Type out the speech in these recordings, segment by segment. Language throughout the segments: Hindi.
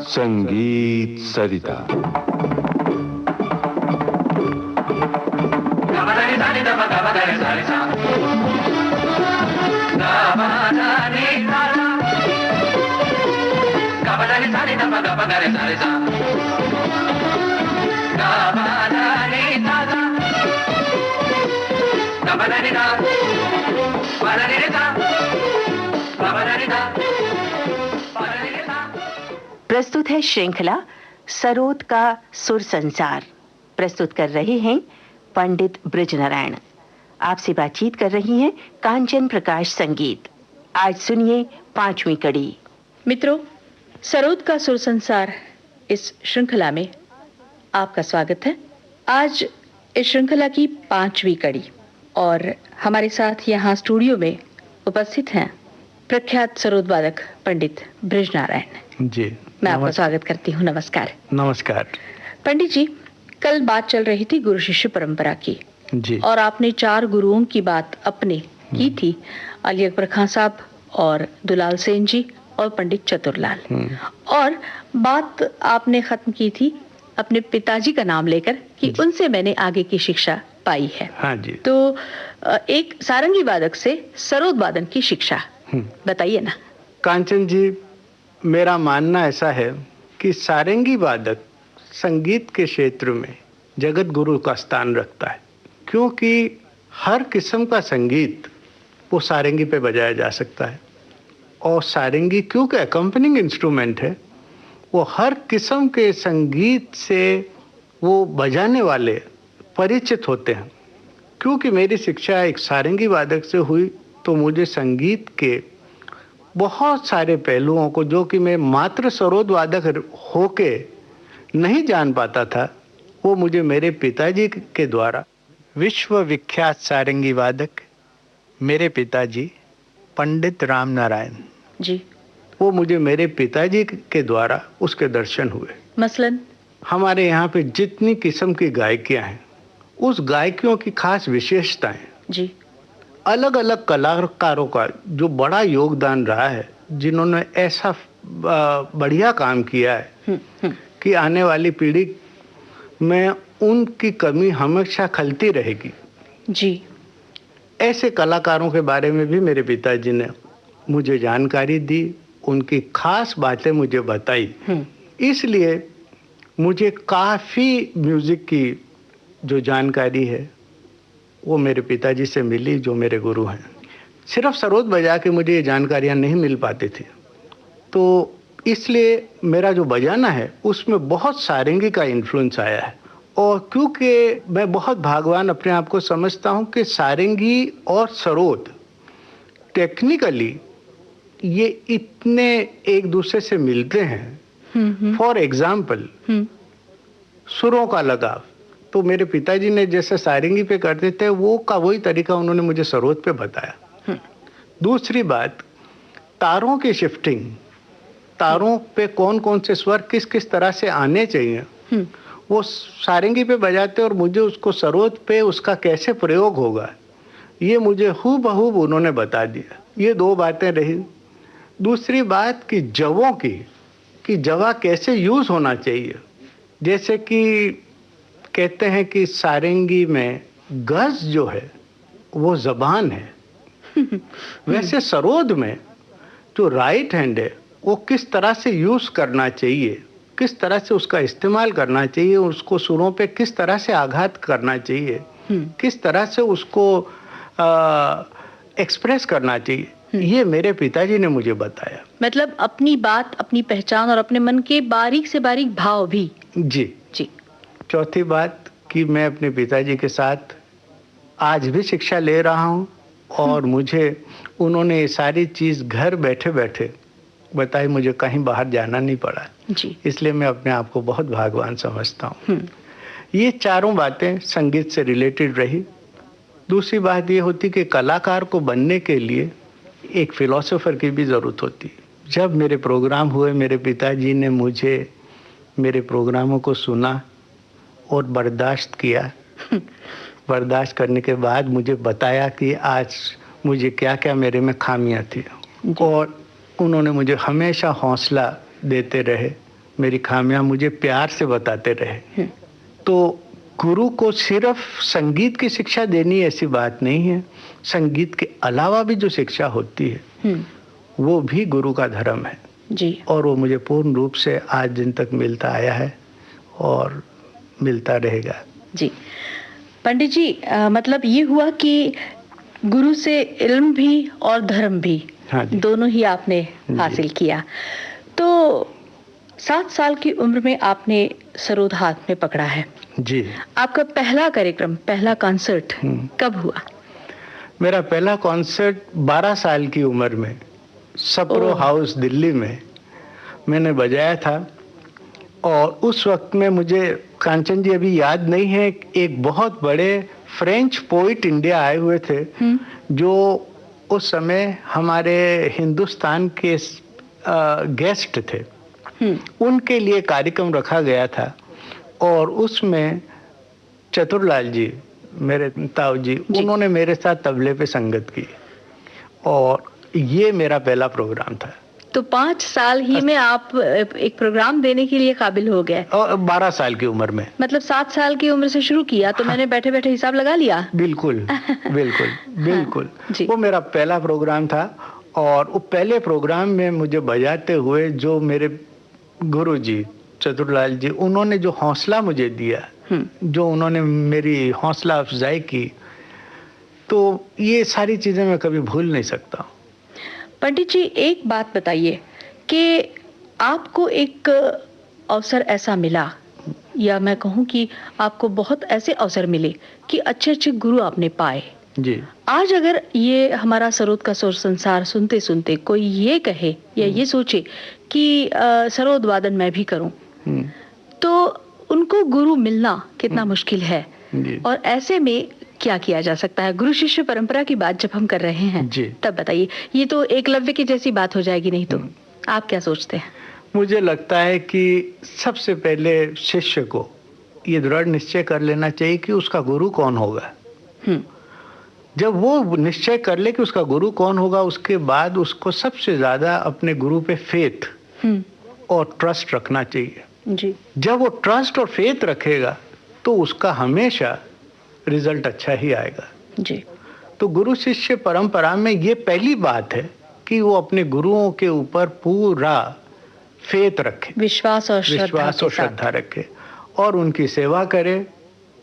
संगीत सरिता। प्रस्तुत है श्रृंखला सरोद का सुर संसार। प्रस्तुत कर रहे हैं पंडित बृजनारायण। आपसे बातचीत कर रही हैं कांचन प्रकाश संगीत। आज सुनिए 5वीं कड़ी। मित्रों, सरोद का सुर संसार इस श्रृंखला में आपका स्वागत है। आज इस श्रृंखला की 5वीं कड़ी और हमारे साथ यहाँ स्टूडियो में उपस्थित हैं प्रख्यात सरोद वादक पंडित बृजनारायण जी। मैं आपका स्वागत करती हूँ। नमस्कार। नमस्कार पंडित जी, कल बात चल रही थी गुरु शिष्य परंपरा की जी। और आपने 4 गुरुओं की बात अपने की थी, अली अकबर खान साहब और दुलाल सेन जी और पंडित चतुरलाल। और बात आपने खत्म की थी अपने पिताजी का नाम लेकर कि उनसे मैंने आगे की शिक्षा पाई है। हाँ जी। तो एक सारंगी वादक से सरोद वादन की शिक्षा बताइए ना। कांचन जी, मेरा मानना ऐसा है कि सारंगी वादक संगीत के क्षेत्र में जगत गुरु का स्थान रखता है, क्योंकि हर किस्म का संगीत वो सारंगी पे बजाया जा सकता है। और सारंगी क्योंकि अकम्पनिंग इंस्ट्रूमेंट है, वो हर किस्म के संगीत से वो बजाने वाले परिचित होते हैं। क्योंकि मेरी शिक्षा एक सारंगी वादक से हुई, तो मुझे संगीत के बहुत सारे पहलुओं को, जो कि मैं मात्र सरोद वादक होके नहीं जान पाता था, वो मुझे मेरे पिताजी के द्वारा, विश्व विख्यात सारंगी वादक मेरे पिताजी पंडित राम नारायण जी, वो मुझे मेरे पिताजी के द्वारा उसके दर्शन हुए। मसलन हमारे यहाँ पे जितनी किस्म की गायकियाँ हैं, उस गायकियों की खास विशेषताएं जी, अलग अलग कलाकारों का जो बड़ा योगदान रहा है, जिन्होंने ऐसा बढ़िया काम किया है कि आने वाली पीढ़ी में उनकी कमी हमेशा खलती रहेगी जी। ऐसे कलाकारों के बारे में भी मेरे पिताजी ने मुझे जानकारी दी, उनकी खास बातें मुझे बताई। इसलिए मुझे काफ़ी म्यूज़िक की जो जानकारी है वो मेरे पिताजी से मिली, जो मेरे गुरु हैं। सिर्फ सरोद बजा के मुझे ये जानकारियाँ नहीं मिल पाती थी, तो इसलिए मेरा जो बजाना है उसमें बहुत सारंगी का इन्फ्लुएंस आया है। और क्योंकि मैं बहुत भाग्यवान अपने आप को समझता हूँ कि सारंगी और सरोद टेक्निकली ये इतने एक दूसरे से मिलते हैं। फॉर एग्जाम्पल, सुरों का लगाव तो मेरे पिताजी ने जैसे सारंगी पे करते थे, वो का वही तरीका उन्होंने मुझे सरोद पे बताया। दूसरी बात, तारों की शिफ्टिंग, तारों पे कौन कौन से स्वर किस किस तरह से आने चाहिए, वो सारंगी पे बजाते और मुझे उसको सरोद पे उसका कैसे प्रयोग होगा, ये मुझे हूबहू उन्होंने बता दिया। ये 2 बातें रही। दूसरी बात कि जवों की, कि जवा कैसे यूज़ होना चाहिए। जैसे कि कहते हैं कि सारंगी में गज जो है वो ज़बान है, वैसे सरोद में जो राइट हैंड है वो किस तरह से यूज़ करना चाहिए, किस तरह से उसका इस्तेमाल करना चाहिए, उसको सुरों पे किस तरह से आघात करना चाहिए, किस तरह से उसको एक्सप्रेस करना चाहिए, ये मेरे पिताजी ने मुझे बताया। मतलब अपनी बात, अपनी पहचान और अपने मन के बारीक से बारीक भाव भी। जी जी। चौथी बात कि मैं अपने पिताजी के साथ आज भी शिक्षा ले रहा हूँ और मुझे उन्होंने ये सारी चीज़ घर बैठे बैठे बताई, मुझे कहीं बाहर जाना नहीं पड़ा जी। इसलिए मैं अपने आप को बहुत भाग्यवान समझता हूँ। ये चारों बातें संगीत से रिलेटेड रही। दूसरी बात ये होती कि कलाकार को बनने के लिए एक फिलोसोफर की भी ज़रूरत होती। जब मेरे प्रोग्राम हुए, मेरे पिताजी ने मुझे मेरे प्रोग्रामों को सुना और बर्दाश्त किया। बर्दाश्त करने के बाद मुझे बताया कि आज मुझे क्या क्या मेरे में खामियां थी, और उन्होंने मुझे हमेशा हौसला देते रहे मेरी खामियां मुझे प्यार से बताते रहे। तो गुरु को सिर्फ संगीत की शिक्षा देनी ऐसी बात नहीं है, संगीत के अलावा भी जो शिक्षा होती है वो भी गुरु का धर्म है जी। और वो मुझे पूर्ण रूप से आज दिन तक मिलता आया है और मिलता रहेगा। जी पंडित जी, मतलब ये हुआ कि गुरु से इल्म भी और धर्म भी, हाँ जी। दोनों ही आपने हासिल किया। तो 7 साल की उम्र में आपने सरोद हाथ में पकड़ा है जी। आपका पहला कार्यक्रम, पहला कॉन्सर्ट कब हुआ? मेरा पहला कॉन्सर्ट 12 साल की उम्र में सप्रो हाउस दिल्ली में मैंने बजाया था। और उस वक्त में मुझे, कांचन जी अभी याद नहीं है, एक बहुत बड़े फ्रेंच पोइट इंडिया आए हुए थे जो उस समय हमारे हिंदुस्तान के गेस्ट थे। उनके लिए कार्यक्रम रखा गया था और उसमें चतुरलाल जी, मेरे ताऊ जी, उन्होंने मेरे साथ तबले पे संगत की और ये मेरा पहला प्रोग्राम था। तो 5 साल ही में आप एक प्रोग्राम देने के लिए काबिल हो गए? और 12 साल की उम्र में। मतलब 7 साल की उम्र से शुरू किया तो मैंने बैठे बैठे हिसाब लगा लिया। बिल्कुल बिल्कुल बिल्कुल। हाँ, वो मेरा पहला प्रोग्राम था और वो पहले प्रोग्राम में मुझे बजाते हुए जो मेरे गुरुजी चतुरलाल जी, उन्होंने जो हौसला मुझे दिया, जो उन्होंने मेरी हौसला अफजाई की, तो ये सारी चीजें मैं कभी भूल नहीं सकता। पंडित जी एक बात बताइए कि आपको एक अवसर ऐसा मिला, या मैं कहूँ कि आपको बहुत ऐसे अवसर मिले कि अच्छे अच्छे गुरु आपने पाए जी। आज अगर ये हमारा सरोद का सुर संसार सुनते सुनते कोई ये कहे या ये सोचे कि सरोद वादन मैं भी करूं, तो उनको गुरु मिलना कितना मुश्किल है और ऐसे में क्या किया जा सकता है? गुरु शिष्य परंपरा की बात जब हम कर रहे हैं तब बताइए, ये तो एकलव्य की जैसी बात हो जाएगी नहीं तो? आप क्या सोचते हैं? मुझे लगता है कि सबसे पहले शिष्य को ये दृढ़ निश्चय कर लेना चाहिए कि उसका गुरु कौन होगा। जब वो निश्चय कर ले कि उसका गुरु कौन होगा, उसके बाद उसको सबसे ज्यादा अपने गुरु पे फेथ और ट्रस्ट रखना चाहिए जी। जब वो ट्रस्ट और फेथ रखेगा तो उसका हमेशा रिजल्ट अच्छा ही आएगा जी। तो गुरु शिष्य परंपरा में ये पहली बात है कि वो अपने गुरुओं के ऊपर पूरा फेथ रखे, विश्वास और श्रद्धा रखे और उनकी सेवा करे,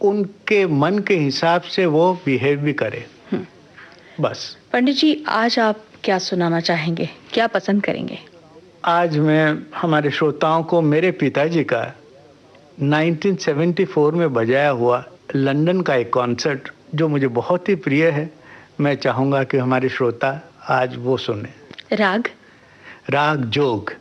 उनके मन के हिसाब से वो बिहेव भी करे। बस। पंडित जी आज आप क्या सुनाना चाहेंगे, क्या पसंद करेंगे? आज मैं हमारे श्रोताओं को मेरे पिताजी का 1974 में बजाया हुआ लंदन का एक कॉन्सर्ट जो मुझे बहुत ही प्रिय है, मैं चाहूंगा कि हमारे श्रोता आज वो सुने। राग जोग।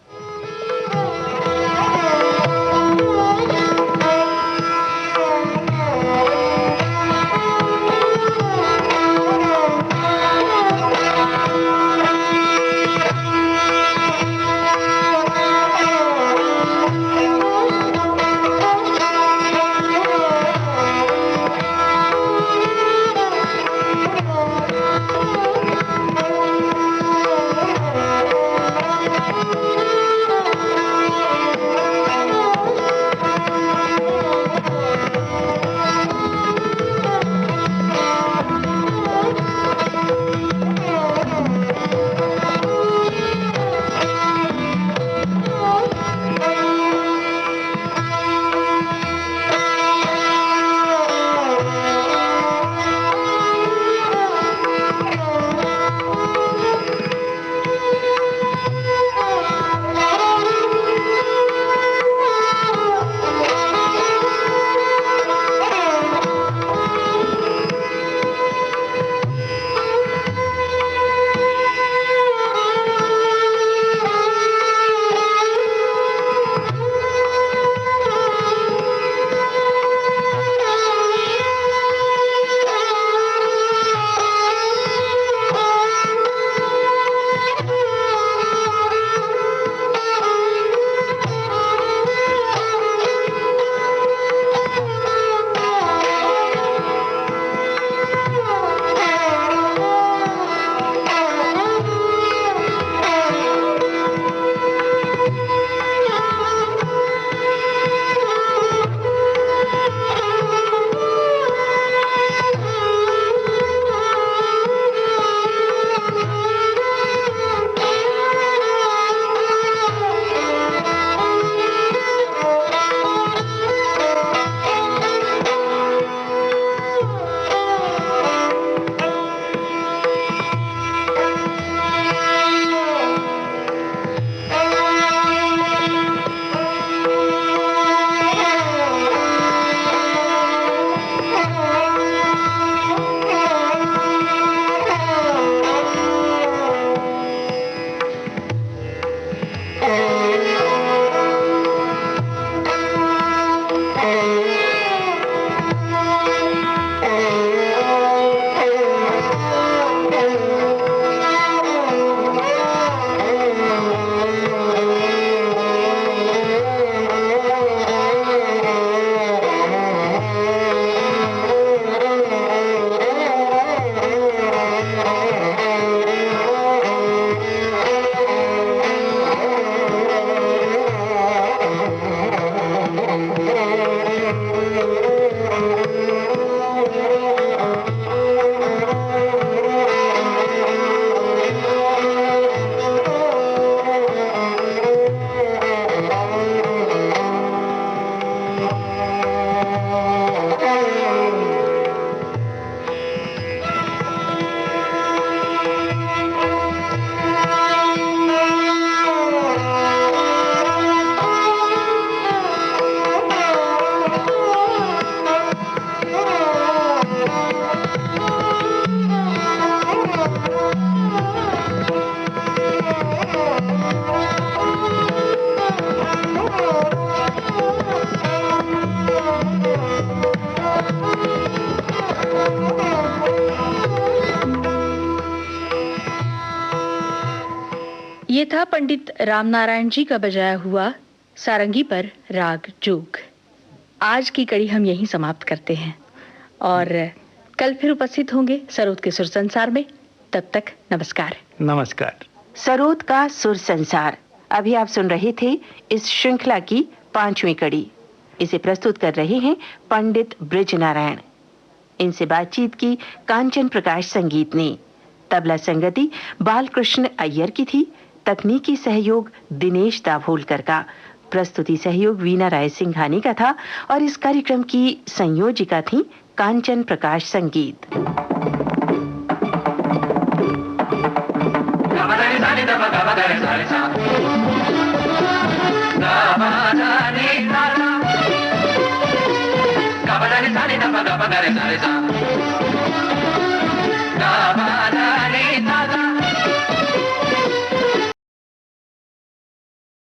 ये था पंडित रामनारायण जी का बजाया हुआ सारंगी पर राग जोग। आज की कड़ी हम यहीं समाप्त करते हैं और कल फिर उपस्थित होंगे सरोद के सुर संसार में। तब तक नमस्कार। नमस्कार। सरोद का सुर संसार अभी आप सुन रहे थे इस श्रृंखला की 5वीं कड़ी। इसे प्रस्तुत कर रहे हैं पंडित बृजनारायण। इनसे बातचीत की कांचन प्रकाश संगीत ने। तबला संगति बालकृष्ण अय्यर की थी। तकनीकी सहयोग दिनेश दाभोलकर का। प्रस्तुति सहयोग वीना राय सिंघानी का था और इस कार्यक्रम की संयोजिका थी कांचन प्रकाश संगीत। Sa